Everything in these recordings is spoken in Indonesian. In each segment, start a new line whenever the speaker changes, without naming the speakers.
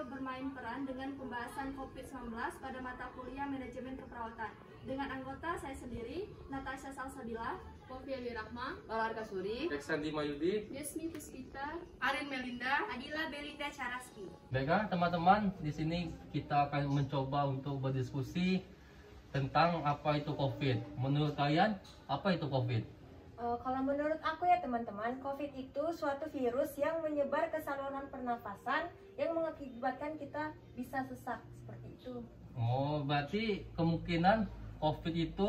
video bermain peran dengan pembahasan COVID-19 pada mata kuliah Manajemen Keperawatan. Dengan anggota saya sendiri, Natasha Salsabila,
Pofi Ali Rahma,
Lalar Kasuri,
Reksandi Mayudi,
Yasmi Puspita,
Arin Melinda,
Adila Belinda Charaski.
baiklah teman-teman, di sini kita akan mencoba untuk berdiskusi tentang apa itu COVID. Menurut kalian, apa itu COVID?
Kalau menurut aku ya teman-teman, COVID itu suatu virus yang menyebar ke saluran pernafasan yang mengakibatkan kita bisa sesak seperti itu.
Oh, berarti kemungkinan COVID itu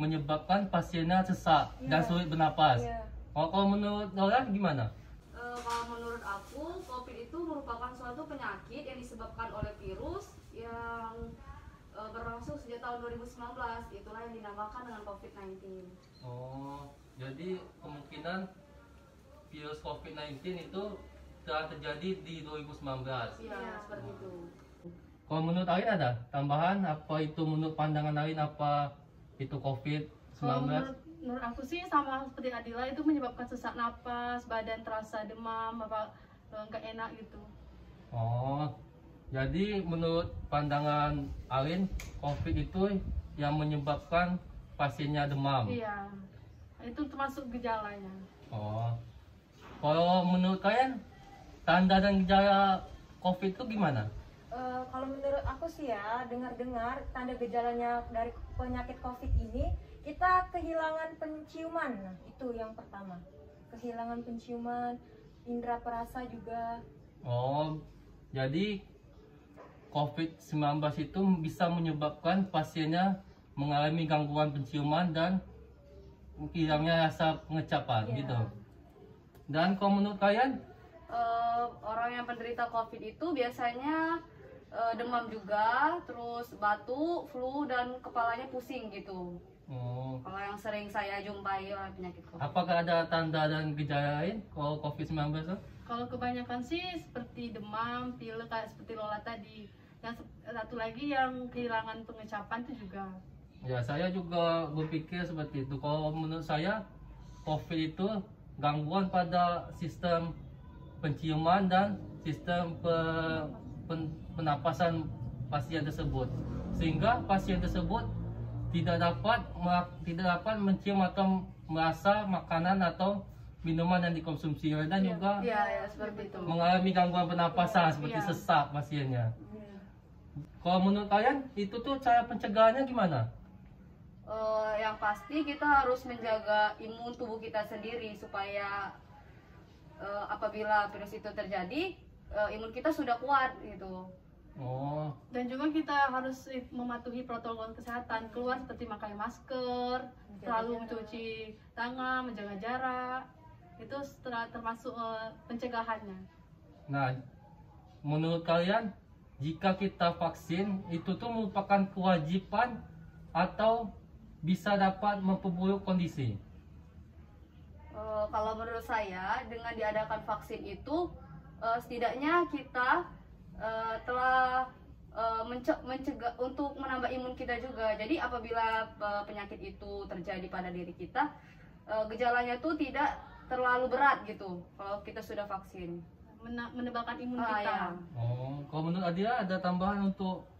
menyebabkan pasiennya sesak dan sulit bernapas. Kalau menurut Laura gimana?
Kalau menurut aku, COVID itu merupakan suatu penyakit yang disebabkan oleh virus yang berlangsung sejak tahun 2019. Itulah yang dinamakan dengan COVID-19.
Oh, jadi kemungkinan virus COVID-19 itu telah terjadi di 2019.
Iya, seperti itu.
Kalau menurut kalian ada tambahan apa itu menurut pandangan lain apa itu COVID-19?
Menurut aku sih sama seperti Adila, itu menyebabkan sesak napas, badan terasa demam, nggak enak gitu.
Oh, jadi menurut pandangan Arin, COVID itu yang menyebabkan pasiennya demam.
Iya, itu termasuk gejalanya.
Oh, kalau menurut kalian tanda dan gejala COVID itu gimana?
Kalau menurut aku sih ya, dengar-dengar tanda gejalanya dari penyakit COVID ini, kita kehilangan penciuman. Nah, itu yang pertama. Kehilangan penciuman, indera perasa juga.
Oh, jadi COVID-19 itu bisa menyebabkan pasiennya mengalami gangguan penciuman dan hilangnya rasa pengecapan gitu. Dan kalau menurut kalian?
Orang yang penderita COVID itu biasanya demam juga, terus batuk, flu, dan kepalanya pusing gitu.
Oh.
Kalau yang sering saya jumpai oleh penyakit COVID.
Apakah ada tanda dan gejala lain kalau COVID-19 itu?
Kalau kebanyakan sih seperti demam, pilek kayak seperti Lola tadi. Yang satu lagi yang kehilangan pengecapan itu juga.
Ya, saya juga berpikir seperti itu. Kalau menurut saya, COVID itu gangguan pada sistem penciuman dan sistem penapasan pasien tersebut, sehingga pasien tersebut tidak dapat mencium atau merasa makanan atau minuman yang dikonsumsi dan juga
seperti itu.
mengalami gangguan pernapasan seperti sesak pasiennya. Kalau menurut kalian itu tuh cara pencegahannya gimana?
Yang pasti kita harus menjaga imun tubuh kita sendiri supaya apabila virus itu terjadi, imun kita sudah kuat gitu.
Oh.
Dan juga kita harus mematuhi protokol kesehatan, keluar seperti memakai masker, selalu mencuci tangan, menjaga jarak. Itu termasuk pencegahannya.
Nah, menurut kalian jika kita vaksin itu tuh merupakan kewajiban atau bisa dapat memperburuk kondisi?
Kalau menurut saya, dengan diadakan vaksin itu setidaknya kita telah mencegah untuk menambah imun kita juga. Jadi apabila penyakit itu terjadi pada diri kita, gejalanya tuh tidak terlalu berat gitu kalau kita sudah vaksin.
Menebalkan imun kita.
Oh, kalau menurut Adila ada tambahan untuk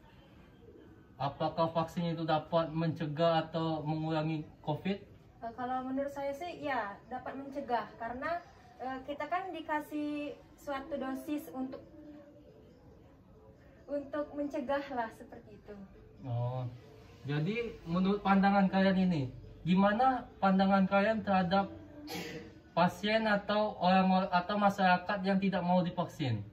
apakah vaksin itu dapat mencegah atau mengurangi COVID?
Kalau menurut saya sih ya dapat mencegah, karena kita kan dikasih suatu dosis untuk mencegah lah seperti itu.
Oh, jadi menurut pandangan kalian ini, gimana pandangan kalian terhadap pasien atau orang atau masyarakat yang tidak mau divaksin?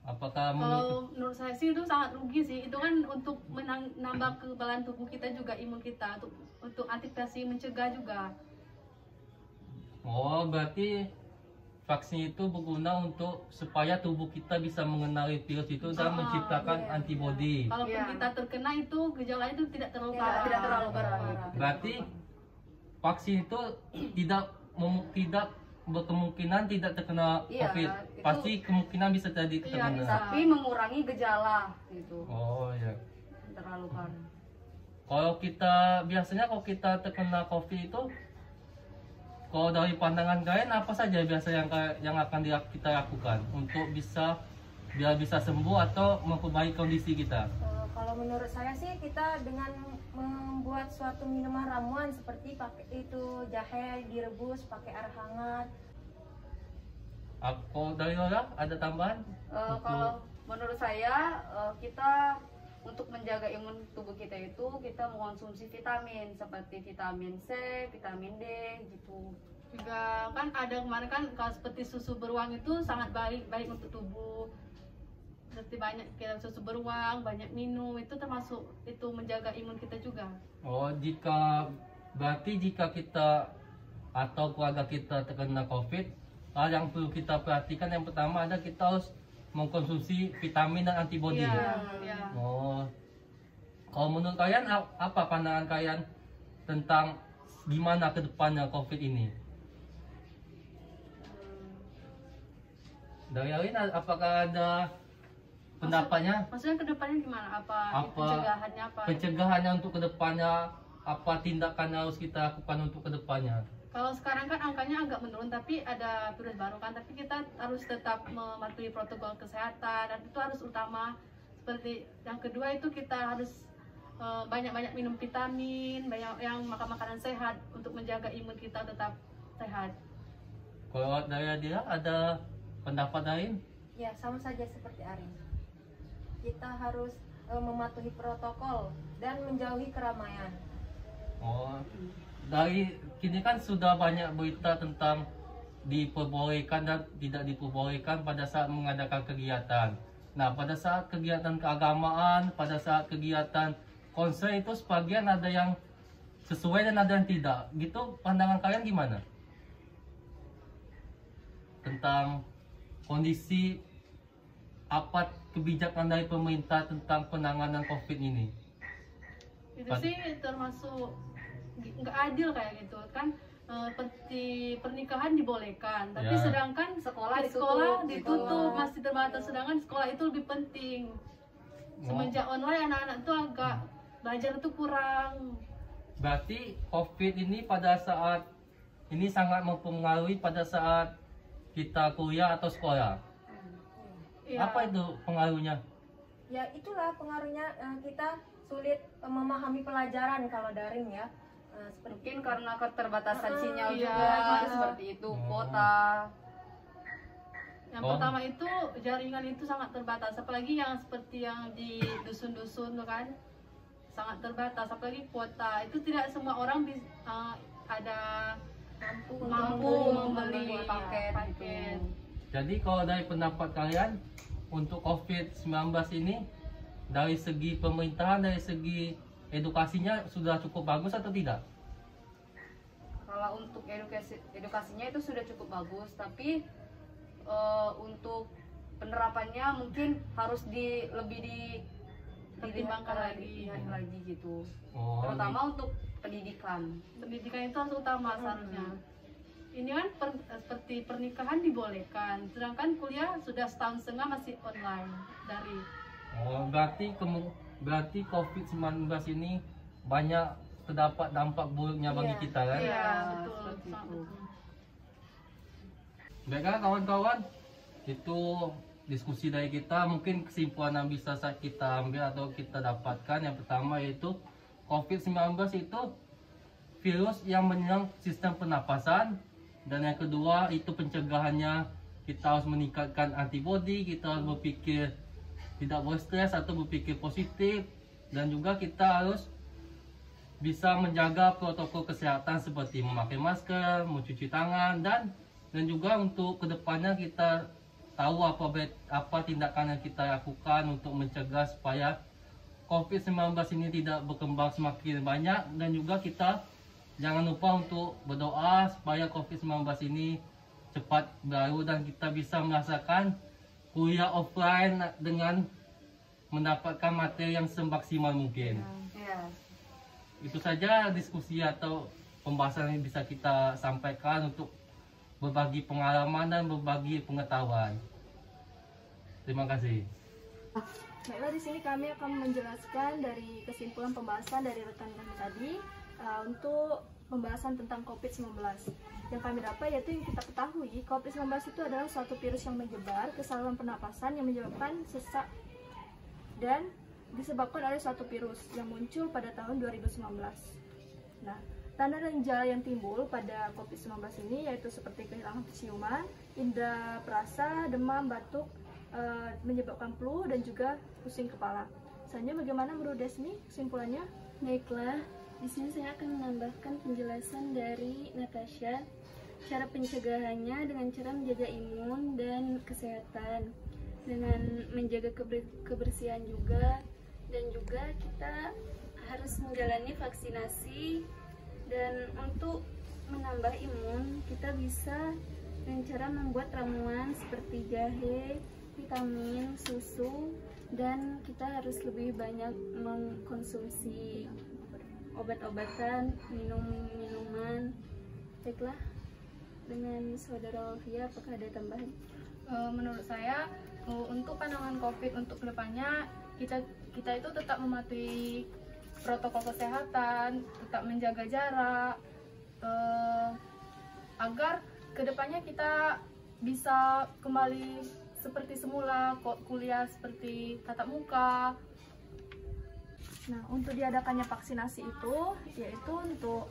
Apakah
menurut saya sih itu sangat rugi sih. Itu kan untuk menambah kekebalan tubuh kita juga, imun kita untuk antisipasi mencegah juga.
Oh, berarti vaksin itu berguna untuk supaya tubuh kita bisa mengenali virus itu dan menciptakan antibodi.
Kalaupun kita terkena itu gejala itu tidak terlalu parah.
Tidak terlalu parah.
Berarti vaksin itu tidak berkemungkinan tidak terkena COVID. Pasti kemungkinan bisa jadi terkena.
Tapi mengurangi gejala gitu.
Oh ya.
Terlalu parah.
Kalau kita terkena COVID itu Kalau dari pandangan kalian apa saja biasa yang akan kita lakukan untuk biar bisa sembuh atau memperbaiki kondisi kita?
Kalau menurut saya sih kita dengan membuat suatu minuman ramuan seperti pakai itu jahe direbus pakai air hangat.
Kalau dari Lola ada tambahan?
Kalau menurut saya kita untuk menjaga imun tubuh kita itu kita mengkonsumsi vitamin seperti vitamin C, vitamin D gitu.
Juga kan ada kemarin kan kalau seperti susu beruang itu sangat baik untuk tubuh. Seperti banyak kita susu beruang, banyak minum itu termasuk itu menjaga imun kita juga.
Oh, berarti jika kita atau keluarga kita terkena COVID, hal yang perlu kita perhatikan yang pertama adalah kita harus mengkonsumsi vitamin dan antibodi.
Iya.
Oh, kalau menurut kalian apa pandangan kalian tentang gimana ke depannya COVID ini? Dari Alin, apakah ada pendapatnya?
Maksudnya kedepannya gimana? Apa pencegahannya apa?
Pencegahannya untuk kedepannya, apa tindakan yang harus kita lakukan untuk kedepannya?
Kalau sekarang kan angkanya agak menurun, tapi ada virus baru kan, tapi kita harus tetap mematuhi protokol kesehatan dan itu harus utama. Seperti yang kedua itu kita harus banyak-banyak minum vitamin, banyak yang makan makanan sehat untuk menjaga imun kita tetap sehat.
Kalau dari dia ada pendapat lain?
Ya sama saja seperti Ari. Kita harus mematuhi protokol dan menjauhi keramaian.
Oh, dari kini kan sudah banyak berita tentang diperbolehkan dan tidak diperbolehkan pada saat mengadakan kegiatan. Nah, pada saat kegiatan keagamaan, pada saat kegiatan konser itu sebagian ada yang sesuai dan ada yang tidak. Gitu pandangan kalian gimana? Tentang kondisi apa kebijakan dari pemerintah tentang penanganan COVID ini?
Itu sih termasuk nggak adil kayak gitu kan. Seperti pernikahan dibolehkan, tapi
Ya.
sedangkan
Sekolah
ditutup masih terbatas, sedangkan sekolah itu lebih penting. Semenjak online anak-anak tuh agak belajar tuh kurang.
Berarti COVID ini pada saat ini sangat mempengaruhi pada saat kita kuliah atau sekolah.
Ya.
Apa itu pengaruhnya?
Ya itulah pengaruhnya, kita sulit memahami pelajaran kalau daring ya. Seperti
Mungkin karena keterbatasan sinyal
iya,
juga
iya.
seperti itu, kuota.
Yang
Oh.
pertama itu jaringan itu sangat terbatas, apalagi yang seperti yang di dusun-dusun tuh kan sangat terbatas, apalagi kuota itu tidak semua orang ada mampu membeli
paket.
paket.
Jadi kalau dari pendapat kalian untuk COVID-19 ini dari segi pemerintahan, dari segi edukasinya sudah cukup bagus atau tidak?
Kalau untuk edukasinya itu sudah cukup bagus, tapi untuk penerapannya mungkin harus lebih
Pertimbangkan
dilihat lagi gitu.
Oh,
Terutama untuk pendidikan.
Pendidikan itu harus utama seharusnya. Ini kan seperti pernikahan dibolehkan, sedangkan kuliah sudah setahun setengah masih online dari.
Oh, berarti COVID-19 ini banyak terdapat dampak buruknya bagi
Iya.
kita kan?
Iya, betul.
seperti
sangat
itu.
betul.
Baiklah kawan-kawan, itu diskusi dari kita. Mungkin kesimpulan yang bisa kita ambil atau kita dapatkan yang pertama yaitu COVID-19 itu virus yang menyerang sistem pernapasan, dan yang kedua itu pencegahannya kita harus meningkatkan antibodi, kita harus berpikir tidak boleh stres atau berpikir positif, dan juga kita harus bisa menjaga protokol kesehatan seperti memakai masker, mencuci tangan, dan juga untuk kedepannya kita tahu apa tindakan yang kita lakukan untuk mencegah supaya COVID-19 ini tidak berkembang semakin banyak, dan juga kita jangan lupa untuk berdoa supaya COVID-19 ini cepat berlalu dan kita bisa merasakan kuliah offline dengan mendapatkan materi yang semaksimal mungkin.
Iya.
Itu saja diskusi atau pembahasan yang bisa kita sampaikan untuk berbagi pengalaman dan berbagi pengetahuan. Terima kasih.
Baiklah, di sini kami akan menjelaskan dari kesimpulan pembahasan dari rekan kami tadi untuk pembahasan tentang COVID-19. Yang kami dapat yaitu yang kita ketahui, COVID-19 itu adalah suatu virus yang menyebar ke saluran pernapasan yang menyebabkan sesak dan disebabkan oleh suatu virus yang muncul pada tahun 2019. Nah, tanda dan gejala yang timbul pada COVID-19 ini yaitu seperti kehilangan penciuman, indera perasa, demam, batuk, menyebabkan flu dan juga pusing kepala. Selanjutnya bagaimana menurut Desmi kesimpulannya?
Baiklah, di sini saya akan menambahkan penjelasan dari Natasha. Cara pencegahannya dengan cara menjaga imun dan kesehatan, dengan menjaga kebersihan juga, dan juga kita harus menjalani vaksinasi. Dan untuk menambah imun, kita bisa dengan cara membuat ramuan seperti jahe, vitamin, susu, dan kita harus lebih banyak mengkonsumsi obat-obatan, minuman. Baiklah, dengan saudara Olivia, apakah ada tambahan?
Menurut saya untuk pandangan COVID untuk kedepannya kita itu tetap mematuhi protokol kesehatan, tetap menjaga jarak, agar kedepannya kita bisa kembali seperti semula, kuliah seperti tatap muka.
Nah, untuk diadakannya vaksinasi itu yaitu untuk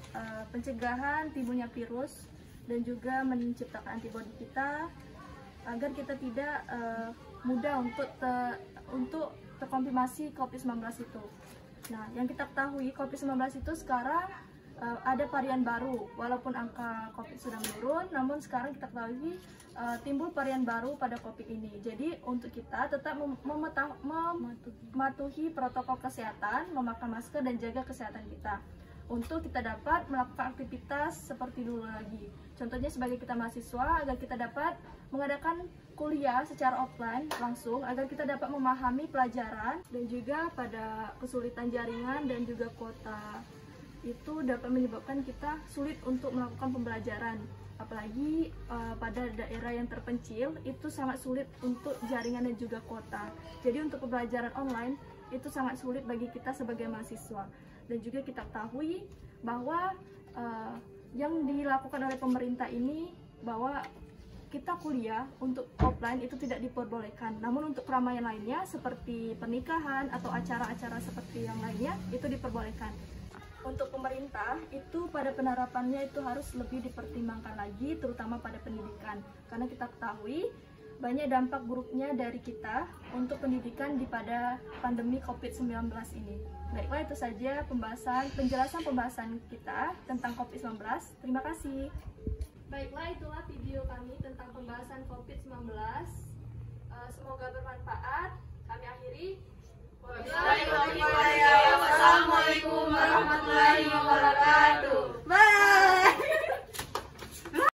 pencegahan timbulnya virus dan juga menciptakan antibodi kita agar kita tidak mudah untuk terkonfirmasi COVID-19 itu. Nah, yang kita ketahui COVID-19 itu sekarang ada varian baru. Walaupun angka COVID sudah menurun, namun sekarang kita ketahui timbul varian baru pada COVID ini. Jadi untuk kita tetap mematuhi protokol kesehatan, memakai masker dan jaga kesehatan kita untuk kita dapat melakukan aktivitas seperti dulu lagi. Contohnya sebagai kita mahasiswa, agar kita dapat mengadakan kuliah secara offline langsung, agar kita dapat memahami pelajaran, dan juga pada kesulitan jaringan dan juga kuota itu dapat menyebabkan kita sulit untuk melakukan pembelajaran. Apalagi pada daerah yang terpencil itu sangat sulit untuk jaringan dan juga kuota. Jadi untuk pembelajaran online itu sangat sulit bagi kita sebagai mahasiswa. Dan juga kita ketahui bahwa yang dilakukan oleh pemerintah ini bahwa kita kuliah untuk offline itu tidak diperbolehkan. Namun untuk keramaian lainnya seperti pernikahan atau acara-acara seperti yang lainnya itu diperbolehkan. Untuk pemerintah itu pada penerapannya itu harus lebih dipertimbangkan lagi, terutama pada pendidikan. Karena kita ketahui banyak dampak buruknya dari kita untuk pendidikan pada pandemi COVID-19 ini. Baiklah, itu saja penjelasan pembahasan kita tentang COVID-19. Terima kasih. Baiklah, itulah video kami tentang pembahasan COVID-19. Semoga bermanfaat. Kami akhiri.
Wassalamualaikum warahmatullahi wabarakatuh.